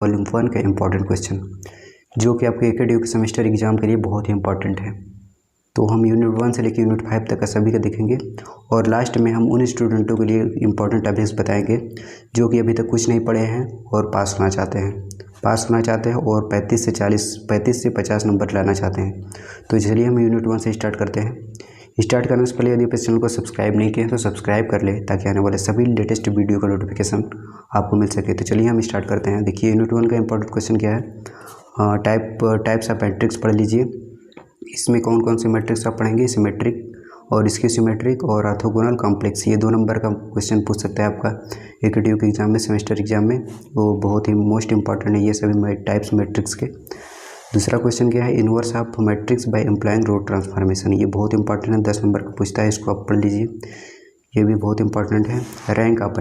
Volume 1 का important question जो कि आपके एकेडमिक सेमेस्टर एग्जाम के लिए बहुत ही इंपॉर्टेंट है। तो हम यूनिट 1 से लेकर यूनिट 5 तक का सभी का देखेंगे और लास्ट में हम उन स्टूडेंटों के लिए इंपॉर्टेंट टॉपिक्स बताएंगे जो कि अभी तक कुछ नहीं पढ़े हैं और पास होना चाहते हैं और 35 से 50 नंबर लाना चाहते हैं। तो चलिए हम यूनिट 1 से स्टार्ट करते हैं। स्टार्ट करने से पहले यदि आप इस चैनल को सब्सक्राइब नहीं किए तो सब्सक्राइब कर ले ताकि आने वाले सभी लेटेस्ट वीडियो का नोटिफिकेशन आपको मिल सके। तो चलिए हम स्टार्ट करते हैं। देखिए यूनिट 1 का इंपॉर्टेंट क्वेश्चन क्या है, टाइप्स ऑफ मैट्रिक्स पढ़ लीजिए। इसमें कौन कौन से मैट्रिक्स आप पढ़ेंगे, सिमेट्रिक और इसके सिमेट्रिक और ऑर्थोगोनल कॉम्प्लेक्स। ये 2 नंबर का क्वेश्चन पूछ सकता है आपका एकेडमिक एग्जाम में, सेमेस्टर एग्जाम में। वो बहुत ही मोस्ट इंपॉर्टेंट है ये सभी टाइप्स मैट्रिक्स के। दूसरा क्वेश्चन क्या है, inverse of matrix by employing row transformation. ये बहुत इंपॉर्टेंट है, 10 नंबर का पूछता है, इसको आप पढ़ लीजिए, ये भी बहुत इंपॉर्टेंट है। रैंक ऑफ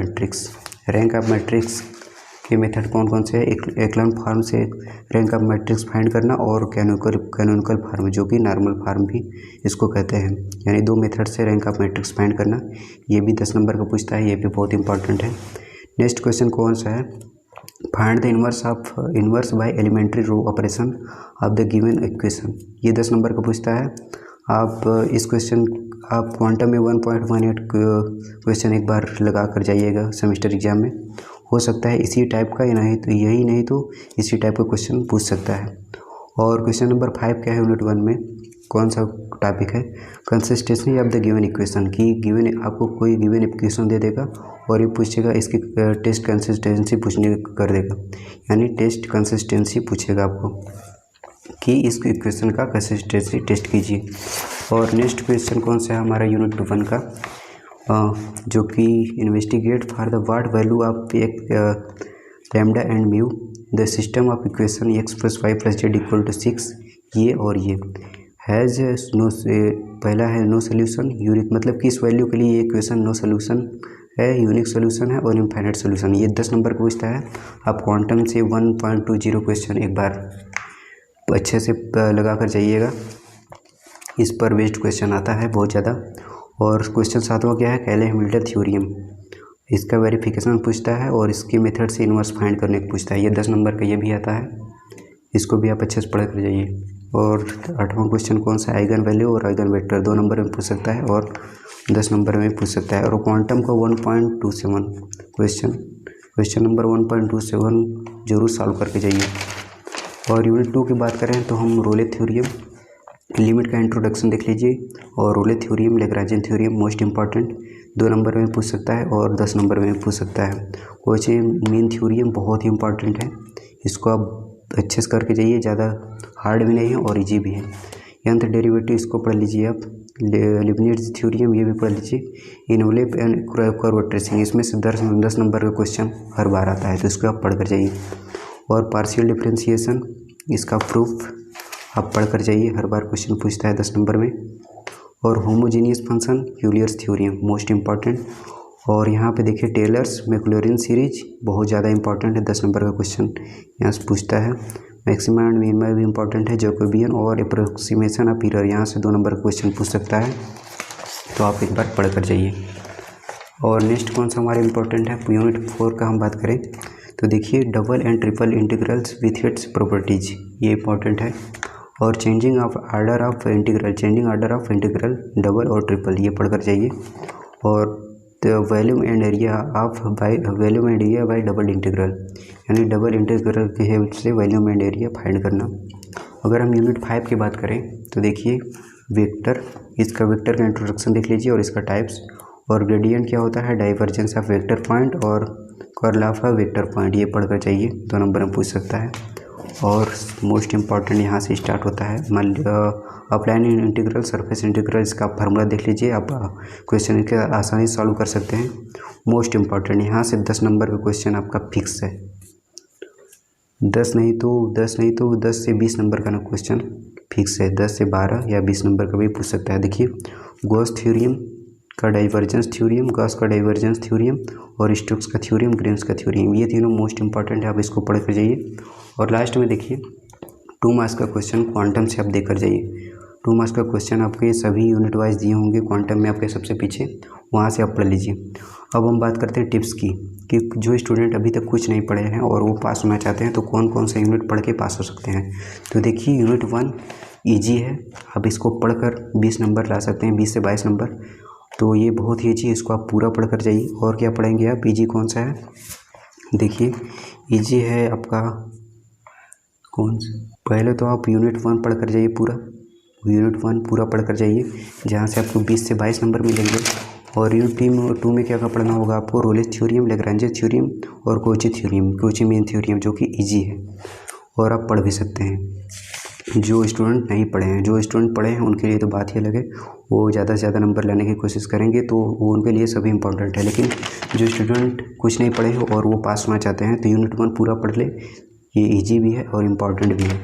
मैट्रिक्स के मेथड कौन कौन से है, एक्लन फॉर्म से रैंक ऑफ मैट्रिक्स फाइंड करना और कैनोनिकल फॉर्म जो कि नॉर्मल फॉर्म भी इसको कहते हैं, यानी 2 मेथड से रैंक ऑफ मैट्रिक्स फाइंड करना। ये भी 10 नंबर का पूछता है, ये भी बहुत इंपॉर्टेंट है। नेक्स्ट क्वेश्चन कौन सा है, find the inverse by elementary row operation of the given equation. ये 10 नंबर का पूछता है। आप इस क्वेश्चन आप क्वांटम में 1.18 क्वेश्चन एक बार लगा कर जाइएगा सेमेस्टर एग्जाम में, हो सकता है इसी टाइप का, यही नहीं तो इसी टाइप का क्वेश्चन पूछ सकता है। और क्वेश्चन नंबर 5 क्या है यूनिट 1 में, कौन सा टॉपिक है, consistency of the given equation की गिवन आपको कोई गिवन इक्वेशन दे देगा और ये पूछेगा इसकी टेस्ट कंसिस्टेंसी पूछने कर देगा, यानी टेस्ट कंसिस्टेंसी पूछेगा आपको कि इस इक्वेशन का कंसिस्टेंसी टेस्ट कीजिए। और नेक्स्ट क्वेश्चन कौन सा है हमारा यूनिट 1 का, जो कि investigate for the what value of lambda and mu the system of equation x + y + z = 6। ये और ये हैज़ नो, पहला है नो सोल्यूशन, यूनिक मतलब कि इस वैल्यू के लिए ये इक्वेशन नो सोल्यूशन है, यूनिक सोल्यूशन है और इनफाइनाइट सोल्यूशन। ये 10 नंबर का पूछता है। आप क्वांटम से 1.20 क्वेश्चन एक बार अच्छे से लगा कर जाइएगा, इस पर बेस्ड क्वेश्चन आता है बहुत ज़्यादा। और क्वेश्चन 7वां क्या है, कैले-हैमिल्टन थ्योरम, इसका वेरिफिकेशन पूछता है और इसके मेथड से इनवर्स फाइंड करने को पूछता है। ये 10 नंबर का ये भी आता है, इसको भी आप अच्छे से पढ़ कर जाइए। और 8वां क्वेश्चन कौन सा, आइगन वैल्यू और आइगन वेक्टर, 2 नंबर में पूछ सकता है और 10 नंबर में पूछ सकता है। और क्वांटम का 1.27 क्वेश्चन नंबर 1.27 जरूर सॉल्व करके जाइए। और यूनिट 2 की बात करें तो हम रोले थ्योरम, लिमिट का इंट्रोडक्शन देख लीजिए, और Rolle theorem, Lagrangian theorem most important, 2 नंबर में पूछ सकता है और 10 नंबर में पूछ सकता है। कोची मीन थ्योरम बहुत ही इंपॉर्टेंट है, इसको आप अच्छे से करके जाइए, ज़्यादा हार्ड भी नहीं है और इजी भी है। यंत्र डेरिवेटिव इसको पढ़ लीजिए आप। लीबनिट्ज़ थ्योरम ये भी पढ़ लीजिए। इनवलेप एंड कर्व ट्रेसिंग, इसमें से 10 नंबर का क्वेश्चन हर बार आता है, तो इसको आप पढ़ कर जाइए। और पार्शियल डिफरेंशिएशन, इसका प्रूफ आप पढ़ कर जाइए, हर बार क्वेश्चन पूछता है 10 नंबर में। और homogeneous function, Euler's theorem most important. और यहाँ पे देखिए टेलर्स मैक्लॉरिन सीरीज बहुत ज़्यादा इंपॉर्टेंट है, 10 नंबर का क्वेश्चन यहाँ से पूछता है। मैक्सिमा एंड मिनिमा भी इंपॉर्टेंट है, जैकोबियन और अप्रोक्सीमेशन ऑफ एरर, यहाँ से 2 नंबर का क्वेश्चन पूछ सकता है, तो आप एक बार पढ़ कर जाइए। और नेक्स्ट कौन सा हमारा इंपॉर्टेंट है, यूनिट 4 का हम बात करें तो देखिए double and triple integrals with its properties, ये इंपॉर्टेंट है। और changing order of integral double और ट्रिपल, ये पढ़ कर जाइए। और volume and area bye double integral, यानी डबल इंटीग्रल के हेल्प से वॉल्यूम एंड एरिया फाइंड करना। अगर हम यूनिट 5 की बात करें तो देखिए वेक्टर, इसका वेक्टर का इंट्रोडक्शन देख लीजिए और इसका टाइप्स। और ग्रेडियंट क्या होता है, डाइवर्जेंस ऑफ वेक्टर पॉइंट और कर्ल ऑफ वेक्टर पॉइंट, ये पढ़ कर चाहिए, 2 नंबर में पूछ सकता है। और मोस्ट इंपॉर्टेंट यहाँ से स्टार्ट होता है अपलाइन इंटीग्रल, सरफेस इंटीग्रल, इसका फार्मूला देख लीजिए, आप क्वेश्चन के आसानी से सॉल्व कर सकते हैं। मोस्ट इंपॉर्टेंट यहाँ से 10 नंबर का क्वेश्चन आपका फिक्स है, 10 नहीं तो 10 से 20 नंबर का ना क्वेश्चन फिक्स है, 10 से 12 या 20 नंबर का भी पूछ सकता है। देखिए गॉस थ्योरम का डाइवर्जेंस थ्योरम, गॉस का डाइवर्जेंस थ्योरम और स्टोक्स का थ्योरम, ग्रीन्स का थ्योरम, ये तीनों मोस्ट इंपॉर्टेंट है, आप इसको पढ़ कर जाइए। और लास्ट में देखिए 2 मार्क्स का क्वेश्चन क्वांटम से आप देख कर जाइए। 2 मार्क्स का क्वेश्चन आपके सभी यूनिट वाइज दिए होंगे, क्वांटम में आपके सबसे पीछे, वहाँ से आप पढ़ लीजिए। अब हम बात करते हैं टिप्स की कि जो स्टूडेंट अभी तक कुछ नहीं पढ़े हैं और वो पास होना चाहते हैं तो कौन कौन सा यूनिट पढ़ के पास हो सकते हैं। तो देखिए यूनिट 1 ईजी है, आप इसको पढ़कर 20 नंबर ला सकते हैं, 20 से 22 नंबर। तो ये बहुत ही ईजी है, इसको आप पूरा पढ़ कर जाइए। और क्या पढ़ेंगे आप, ईजी कौन सा है, देखिए ईजी है आपका कौन सा, पहले तो आप यूनिट 1 पढ़ कर जाइए पूरा, यूनिट 1 पूरा पढ़ कर जाइए, जहाँ से आपको 20 से 22 नंबर मिलेंगे। और यूनिट 2 में क्या क्या पढ़ना होगा आपको, रोलेस थ्योरम, लैग्रेंज थ्योरम और Kochi theorem, Kochi mean theorem, जो कि ईजी है और आप पढ़ भी सकते हैं। जो स्टूडेंट नहीं पढ़े हैं, जो स्टूडेंट पढ़े हैं उनके लिए तो बात ही अलग है, वो ज़्यादा से ज़्यादा नंबर लाने की कोशिश करेंगे, तो वो उनके लिए सभी इंपॉर्टेंट है। लेकिन जो स्टूडेंट कुछ नहीं पढ़े हो और वो पास होना चाहते हैं तो यूनिट 1 पूरा पढ़ ले, ये ईजी भी है और इम्पॉर्टेंट भी है।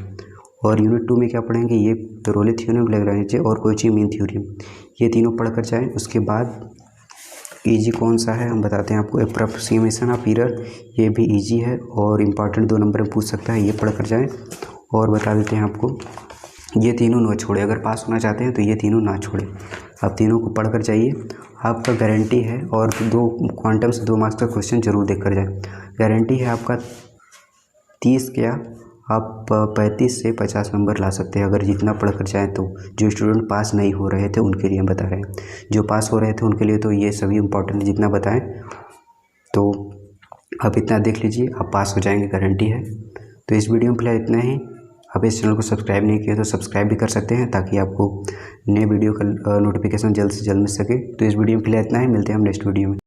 और यूनिट 2 में क्या पढ़ेंगे, ये रोले थ्योरम, लैग्रेंज और कोची मीन थ्योरम, ये तीनों पढ़ कर जाएँ। उसके बाद ईजी कौन सा है हम बताते हैं आपको, अप्रोक्सीमेशन ऑफ एरर, ये भी ईजी है और इम्पॉर्टेंट 2 नंबर में पूछ सकता है, ये पढ़ कर जाएँ। और बता देते हैं आपको, ये तीनों ना छोड़े, अगर पास होना चाहते हैं तो ये तीनों ना छोड़े, आप तीनों को पढ़ कर जाइए, आपका गारंटी है। और 2 क्वांटम से 2 मार्क्स का क्वेश्चन जरूर देख कर जाए, गारंटी है आपका 30 क्या आप 35 से 50 नंबर ला सकते हैं अगर जितना पढ़ कर जाएँ तो। जो स्टूडेंट पास नहीं हो रहे थे उनके लिए हम बता रहे हैं, जो पास हो रहे थे उनके लिए तो ये सभी इम्पोर्टेंट जितना बताएं, तो आप इतना देख लीजिए, आप पास हो जाएंगे, गारंटी है। तो इस वीडियो में फिलहाल इतना ही। आप इस चैनल को सब्सक्राइब नहीं किया तो सब्सक्राइब भी कर सकते हैं, ताकि आपको नए वीडियो का नोटिफिकेशन जल्द से जल्द मिल सके। तो इस वीडियो में फिलहाल इतना ही, मिलते हैं हम नेक्स्ट वीडियो में।